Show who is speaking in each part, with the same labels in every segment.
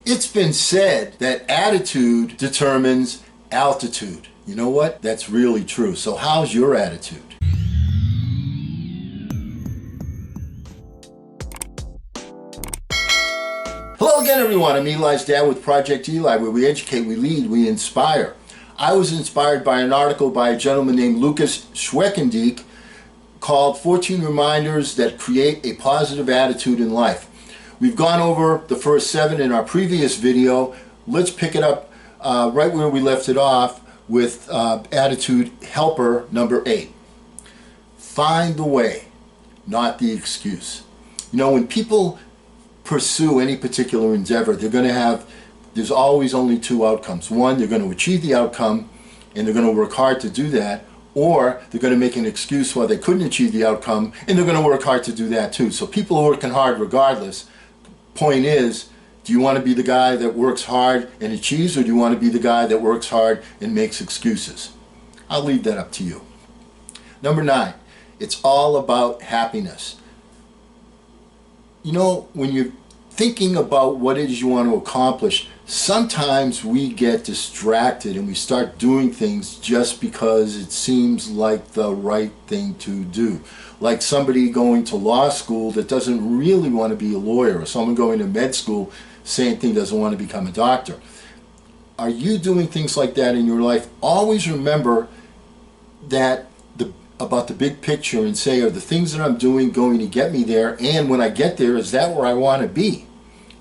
Speaker 1: It's been said that attitude determines altitude. You know what? That's really true. So how's your attitude? Hello again, everyone. I'm Eli's dad with Project Eli, where we educate, we lead, we inspire. I was inspired by an article by a gentleman named Lucas Schweckendieck called 14 Reminders That Create a Positive Attitude in Life. We've gone over the first 7 in our previous video. Let's pick it up right where we left it off with attitude helper number 8. Find the way, not the excuse. You know, when people pursue any particular endeavor, there's always only 2 outcomes. One, they're going to achieve the outcome and they're going to work hard to do that, or they're going to make an excuse why they couldn't achieve the outcome and they're going to work hard to do that too. So people are working hard regardless. Point is, do you want to be the guy that works hard and achieves, or do you want to be the guy that works hard and makes excuses? I'll leave that up to you. Number 9, it's all about happiness. You know, when you're thinking about what it is you want to accomplish, sometimes we get distracted and we start doing things just because it seems like the right thing to do. Like somebody going to law school that doesn't really want to be a lawyer, or someone going to med school, same thing, doesn't want to become a doctor. Are you doing things like that in your life? Always remember that about the big picture and say, are the things that I'm doing going to get me there? And when I get there, is that where I want to be?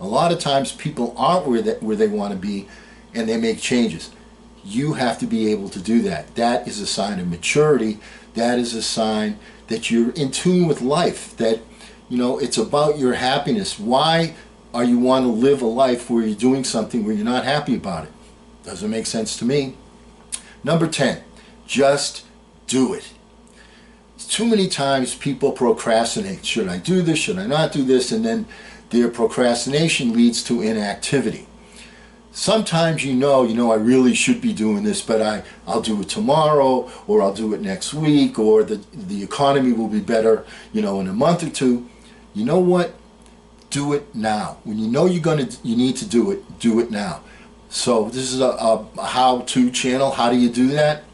Speaker 1: A lot of times people aren't where they want to be, and they make changes. You have to be able to do that. That is a sign of maturity. That is a sign that you're in tune with life, that, you know, it's about your happiness. Why are you want to live a life where you're doing something where you're not happy about it? Doesn't make sense to me. Number 10, just do it. Too many times people procrastinate. Should I do this? Should I not do this? And then their procrastination leads to inactivity. Sometimes you know, I really should be doing this, but I'll do it tomorrow, or I'll do it next week, or the economy will be better, in a month or 2. You know what? Do it now. When you know you need to do it now. So this is a how-to channel. How do you do that?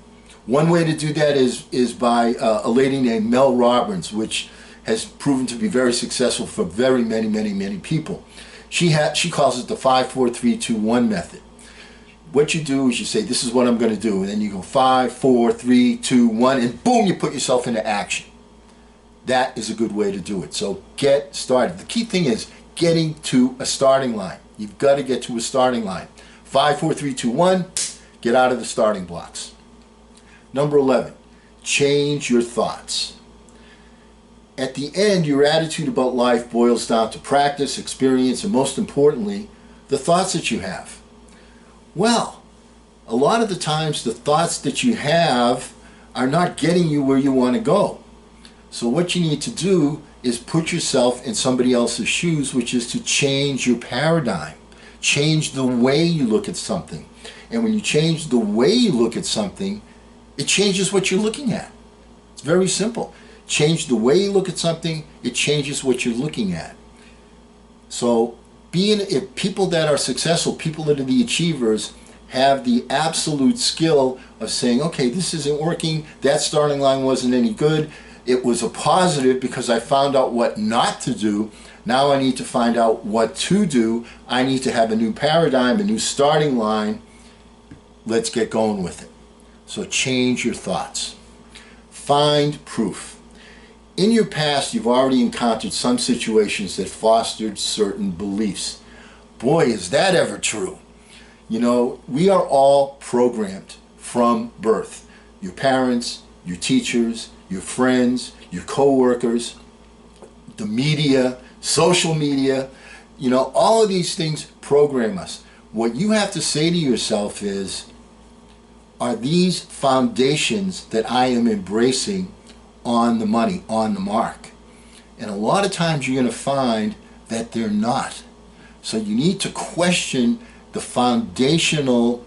Speaker 1: One way to do that is by a lady named Mel Robbins, which has proven to be very successful for very many people. She calls it the 5, 4, 3, 2, 1 method. What you do is you say, this is what I'm going to do, and then you go 5, 4, 3, 2, 1, and boom, you put yourself into action. That is a good way to do it. So get started. The key thing is getting to a starting line. You've got to get to a starting line. 5, 4, 3, 2, 1, get out of the starting blocks. Number 11, change your thoughts. At the end, your attitude about life boils down to practice, experience, and most importantly, the thoughts that you have. Well, a lot of the times the thoughts that you have are not getting you where you want to go. So what you need to do is put yourself in somebody else's shoes, which is to change your paradigm. Change the way you look at something. And when you change the way you look at something, it changes what you're looking at. It's very simple. Change the way you look at something, it changes what you're looking at. So if people that are successful, people that are the achievers, have the absolute skill of saying, okay, this isn't working, that starting line wasn't any good, it was a positive because I found out what not to do. Now I need to find out what to do. I need to have a new paradigm, a new starting line. Let's get going with it. So change your thoughts. Find proof. In your past, you've already encountered some situations that fostered certain beliefs. Boy, is that ever true. We are all programmed from birth. Your parents, your teachers, your friends, your co-workers, the media, social media, all of these things program us. What you have to say to yourself is, are these foundations that I am embracing on the money, on the mark? And a lot of times you're going to find that they're not. So you need to question the foundational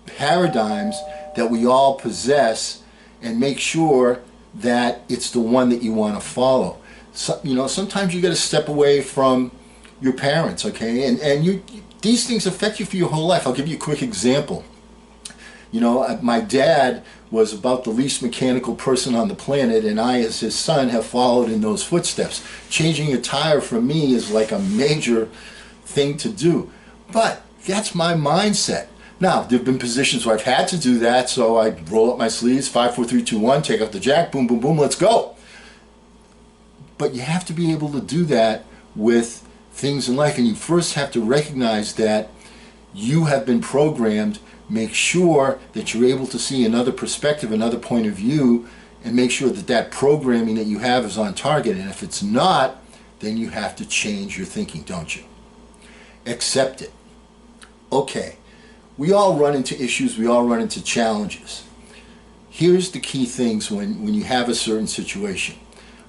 Speaker 1: paradigms that we all possess and make sure that it's the one that you want to follow. So, sometimes you got to step away from your parents, okay? And these things affect you for your whole life. I'll give you a quick example. You know, my dad was about the least mechanical person on the planet, and I, as his son, have followed in those footsteps. Changing a tire for me is like a major thing to do. But that's my mindset. Now, there have been positions where I've had to do that, so I roll up my sleeves, 5, 4, 3, 2, 1, take out the jack, boom, boom, boom, let's go. But you have to be able to do that with things in life, and you first have to recognize that you have been programmed. Make sure that you're able to see another perspective, another point of view, and make sure that that programming that you have is on target. And if it's not, then you have to change your thinking, don't you? Accept it. Okay, we all run into issues, we all run into challenges. Here's the key things when you have a certain situation.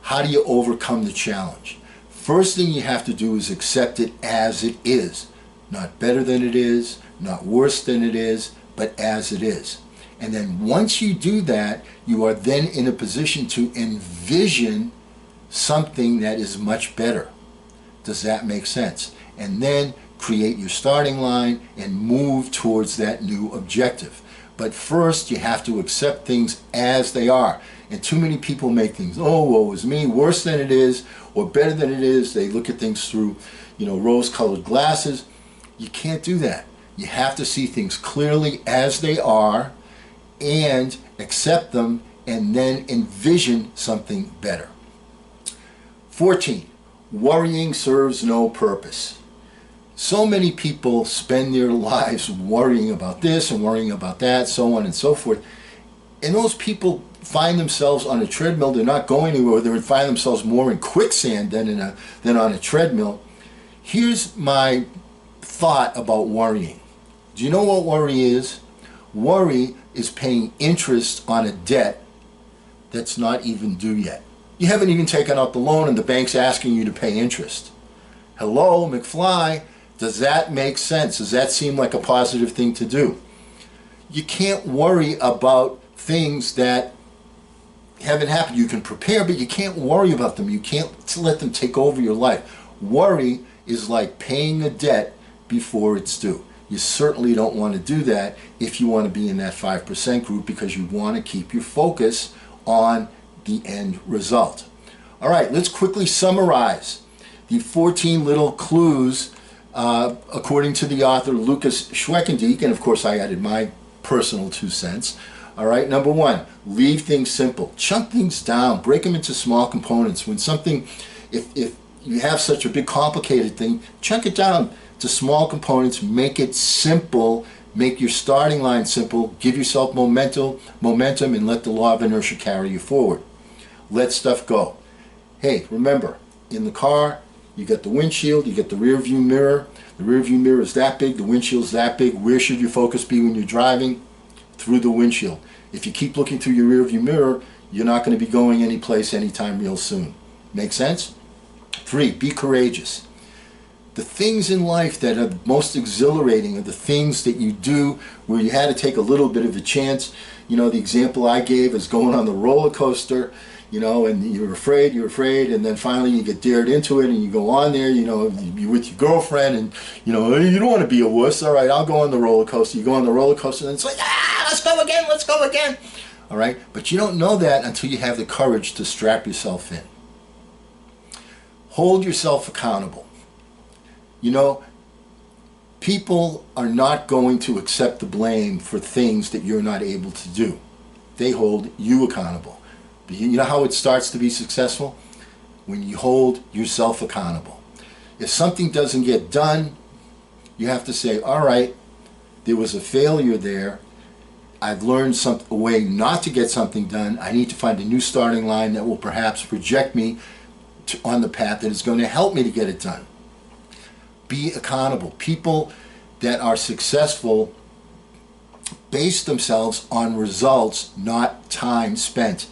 Speaker 1: How do you overcome the challenge? First thing you have to do is accept it as it is. Not better than it is, not worse than it is, but as it is. And then once you do that, you are then in a position to envision something that is much better. Does that make sense? And then create your starting line and move towards that new objective. But first you have to accept things as they are. And too many people make things, oh, woe is me, worse than it is, or better than it is. They look at things through, rose-colored glasses. You can't do that. You have to see things clearly as they are and accept them and then envision something better. 14, worrying serves no purpose. So many people spend their lives worrying about this and worrying about that, so on and so forth. And those people find themselves on a treadmill. They're not going anywhere. They find themselves more in quicksand than on a treadmill. Here's my thought about worrying. Do you know what worry is? Worry is paying interest on a debt that's not even due yet. You haven't even taken out the loan and the bank's asking you to pay interest. Hello, McFly. Does that make sense? Does that seem like a positive thing to do? You can't worry about things that haven't happened. You can prepare, but you can't worry about them. You can't let them take over your life. Worry is like paying a debt before it's due. You certainly don't want to do that if you want to be in that 5% group, because you want to keep your focus on the end result. All right, let's quickly summarize the 14 little clues according to the author Lucas Schweckendieck, and of course I added my personal 2 cents. All right, number 1, leave things simple. Chunk things down, break them into small components. When something, if you have such a big complicated thing, chunk it down to small components, make it simple, make your starting line simple, give yourself momentum, and let the law of inertia carry you forward. Let stuff go. Hey, remember, in the car, you got the windshield, you get the rear view mirror. The rear view mirror is that big, the windshield is that big. Where should your focus be when you're driving? Through the windshield. If you keep looking through your rear view mirror, you're not going to be going anyplace anytime real soon. Make sense? 3, be courageous. The things in life that are most exhilarating are the things that you do where you had to take a little bit of a chance. The example I gave is going on the roller coaster, and you're afraid, and then finally you get dared into it and you go on there, you're with your girlfriend and, you don't want to be a wuss. All right, I'll go on the roller coaster. You go on the roller coaster and it's like, let's go again. All right, but you don't know that until you have the courage to strap yourself in. Hold yourself accountable. People are not going to accept the blame for things that you're not able to do. They hold you accountable. You know how it starts to be successful? When you hold yourself accountable. If something doesn't get done, you have to say, all right, there was a failure there. I've learned a way not to get something done. I need to find a new starting line that will perhaps project me on the path that is going to help me to get it done. Be accountable. People that are successful base themselves on results, not time spent.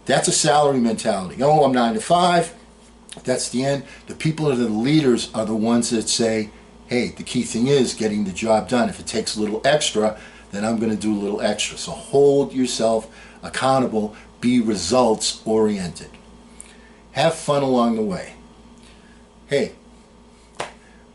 Speaker 1: That's a salary mentality. Oh, I'm 9 to 5. That's the end. The people that are the leaders are the ones that say, hey, the key thing is getting the job done. If it takes a little extra, then I'm going to do a little extra. So hold yourself accountable. Be results oriented. Have fun along the way. Hey,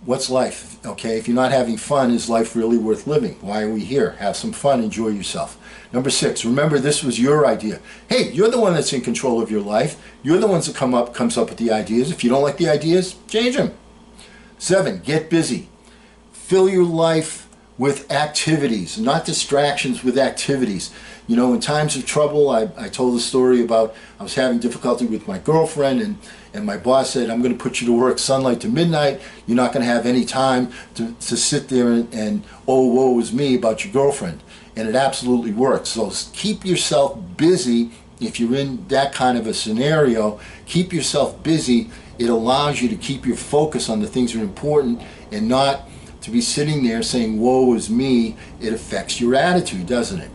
Speaker 1: What's life? Okay, if you're not having fun, is life really worth living? Why are we here? Have some fun, enjoy yourself. Number 6, remember this was your idea. Hey, you're the one that's in control of your life. You're the ones that comes up with the ideas. If you don't like the ideas, change them. 7, get busy. Fill your life with activities, not distractions, with activities. You know, in times of trouble, I told a story about I was having difficulty with my girlfriend, and my boss said, I'm going to put you to work sunlight to midnight. You're not going to have any time to sit there and oh, woe is me about your girlfriend. And it absolutely works. So keep yourself busy. If you're in that kind of a scenario, keep yourself busy. It allows you to keep your focus on the things that are important and not to be sitting there saying, woe is me. It affects your attitude, doesn't it?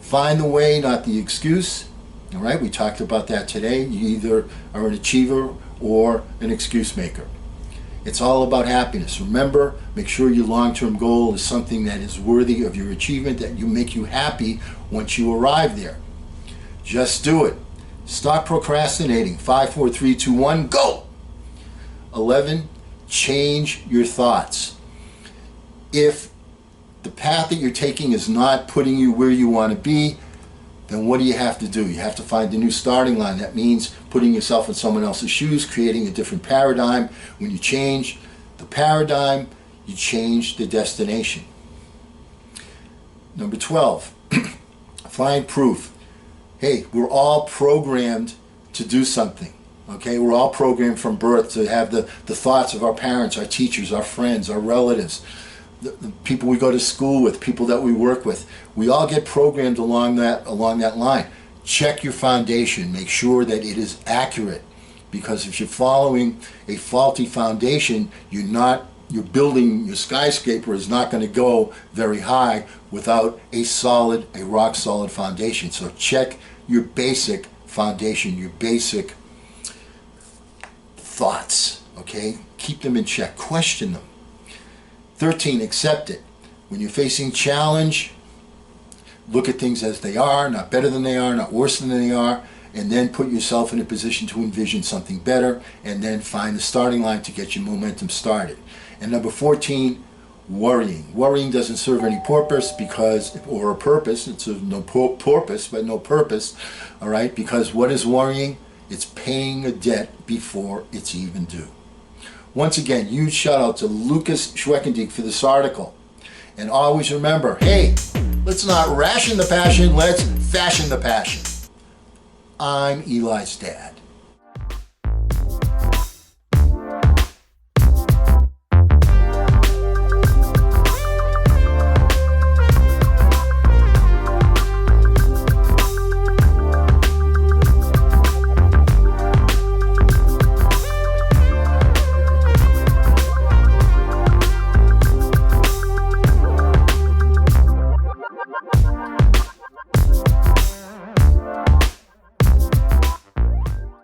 Speaker 1: Find the way, not the excuse. All right, we talked about that today. You either are an achiever or an excuse maker. It's all about happiness. Remember, make sure your long-term goal is something that is worthy of your achievement, that you make you happy once you arrive there. Just do it. Stop procrastinating. 5, 4, 3, 2, 1, go! 11, change your thoughts. If the path that you're taking is not putting you where you want to be, then what do you have to do? You have to find a new starting line. That means putting yourself in someone else's shoes, creating a different paradigm. When you change the paradigm, you change the destination. Number 12, find proof. Hey, we're all programmed to do something. Okay, we're all programmed from birth to have the thoughts of our parents, our teachers, our friends, our relatives, the people we go to school with, people that we work with. We all get programmed along that line. Check your foundation. Make sure that it is accurate, because if you're following a faulty foundation, your skyscraper is not going to go very high without a rock solid foundation. So check your basic foundation, your basic thoughts. Okay, keep them in check. Question them. 13, accept it. When you're facing challenge, look at things as they are, not better than they are, not worse than they are, and then put yourself in a position to envision something better, and then find the starting line to get your momentum started. And number 14, worrying. Worrying doesn't serve any purpose or a purpose. It's no purpose, but no purpose. All right, because what is worrying? It's paying a debt before it's even due. Once again, huge shout out to Lucas Schweckendieck for this article. And always remember, hey, let's not ration the passion, let's fashion the passion. I'm Eli's dad.